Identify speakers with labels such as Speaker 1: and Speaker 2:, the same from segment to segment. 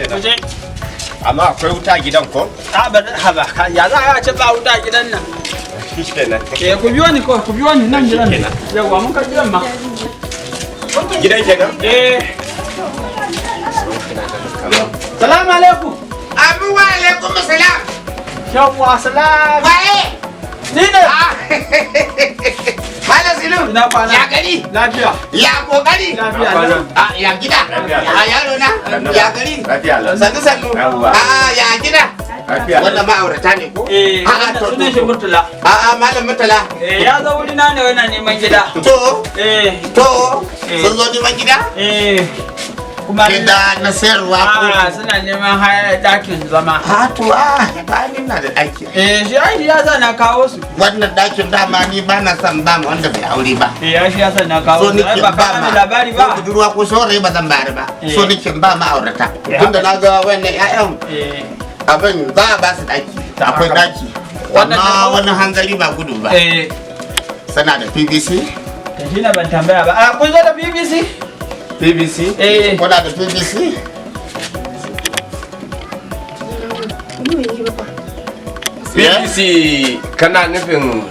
Speaker 1: Kuje.
Speaker 2: Amma akwai wuta gidan ko?
Speaker 1: A ba haba ya za a ce ba wuta gidan nan.
Speaker 2: Shikenan.
Speaker 1: Ku biyo ni ko, ku biyo ni nan gidan. Yawa mun ka gidan ma.
Speaker 2: Gidan kenan?
Speaker 1: Salamu alaikum.
Speaker 3: Abu wa alaikum salam.
Speaker 1: Yawwa salam.
Speaker 3: Waye?
Speaker 1: Ni ne.
Speaker 3: Malam Silu.
Speaker 1: Ina kwana.
Speaker 3: Ya gari.
Speaker 1: Lafiya.
Speaker 3: Ya kokari.
Speaker 1: Lafiya.
Speaker 3: Ya gida. Ya yaro na. Ya gari.
Speaker 2: Lafiya.
Speaker 3: Sannu. Ya gida.
Speaker 2: Lafiya.
Speaker 3: Wannan ma'aurata ne ko?
Speaker 1: To sunan shi Murtala.
Speaker 3: Malam Murtala.
Speaker 1: Ya zo wuri na ne yana neman gida.
Speaker 3: To. Sun zo neman gida?
Speaker 1: Kuma
Speaker 3: gida na sayarwa ko?
Speaker 1: Suna neman haya dakin zama.
Speaker 3: Ba ni na da daki.
Speaker 1: Shi ya sa na kawo su.
Speaker 3: Wannan dakin dama ni ba na son ba wanda bai aure ba.
Speaker 1: Shi ya sa na kawo su.
Speaker 3: Ba
Speaker 1: ka labari ba.
Speaker 3: Ko budurwa ko saurayi ba zan bayar ba. So nake ba ma'aurata. Tunda na ga wannan ƴaƴan abin za a ba su daki. Akwai daki. Amma wani hanzari ba gudu ba. Sana da PVC?
Speaker 1: Shi na ban tambaya ba. Kun zo da PVC?
Speaker 2: PVC?
Speaker 3: Kuna da PVC?
Speaker 2: PVC kana nufin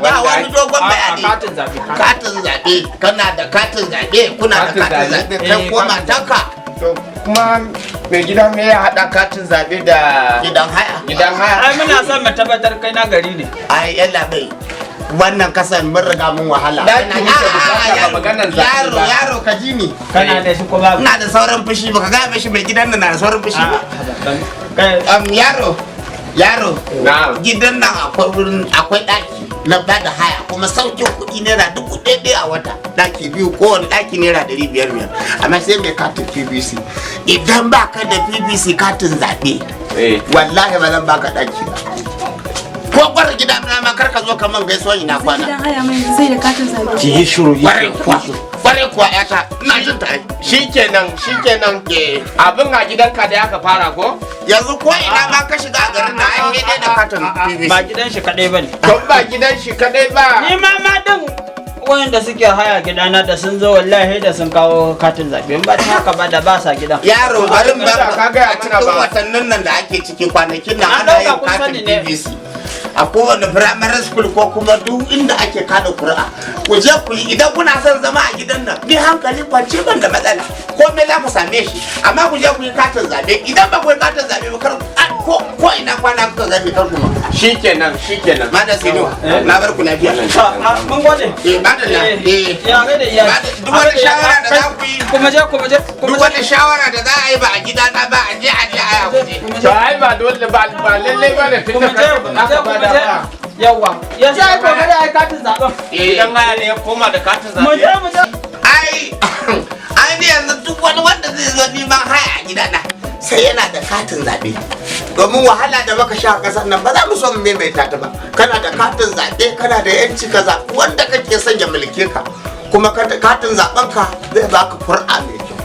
Speaker 3: ba wani dogon bayani.
Speaker 1: Katin zaɓe.
Speaker 3: Kana da katin zaɓe, kuna da katin zaɓe, kai ko matanka.
Speaker 2: to kuma mai gida me ya haɗa katin zaɓe da
Speaker 3: gidan haya?
Speaker 2: Gidan haya.
Speaker 1: Ai muna son mu tabbatar kai na gari ne.
Speaker 3: Ai yalla bai. Wannan kasan mun riga mun wahala. Yaro ka ji ni.
Speaker 1: Kana da shi ko babu?
Speaker 3: Ina da sauran fushi baka ga mishi mai gidan nan na da sauran fushi ba. Yaro. Gidan nan akwai daki na bada haya kuma saukin kuɗi naira 1000 a wata. Daki biyu kowane daki naira 500. Amma sai mai katin PVC. Idan baka da PVC katin zaɓe, wallahi ba zan baka daki ba. Ko kwar gida na ma karka zo kaman gaisuwa ina kwana.
Speaker 4: Gidan haya mai zai da katin zabe.
Speaker 2: Ki yi shiru
Speaker 3: Kware kuwa yata ina jin ta.
Speaker 2: Shikenan abin a gidanka da aka fara ko?
Speaker 3: Yanzu ko ina ma ka shiga garin na ai dai da katin PVC.
Speaker 1: Ba gidan shi kadai bane.
Speaker 2: Ko ba gidan shi kadai ba.
Speaker 1: Ni ma din wanda suke haya gidana da sun zo wallahi da sun kawo katin zabe. Ba ta haka ba da ba sa gidan.
Speaker 3: Yaro barin ba
Speaker 2: ka ga
Speaker 3: cikin watannin nan da ake ciki kwanakin nan ana yin katin PVC. A kowane primary school ko kuma duk inda ake kada kuri'a ku je ku yi idan kuna son zama a gidan nan bi hankali kwance ban da matsala ko me za ku same shi amma ku je ku yi katin zabe idan ba ku yi katin zabe ba kar ko ina kwana kuka zabe kar ku ma
Speaker 2: shikenan
Speaker 3: madan Sino na bar ku lafiya
Speaker 1: mun gode
Speaker 3: madalla
Speaker 1: ya ga da iya
Speaker 3: duk wani shawara da za ku yi
Speaker 1: kuma
Speaker 3: duk wani shawara da za a yi ba a gidana ba a je a guje
Speaker 2: to ai ba dole ba lalle ba ne tunda ka
Speaker 1: yawa ya sai ko ga ai katin zaben
Speaker 2: idan haya ne ya koma da katin zabe
Speaker 1: mu je
Speaker 3: ai ne yanzu duk wani wanda zai zo neman haya a gidana sai yana da katin zabe domin wahala da maka sha kasar nan ba za mu so mu maimaita ta ba kana da katin zabe kana da yanci ka zaɓi wanda kake son ya mulke ka kuma katin zaben ka zai baka qur'a mai kyau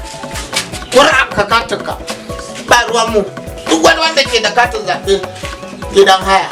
Speaker 3: qur'a ka katin ka ba ruwan mu duk wani wanda ke da katin zabe gidan haya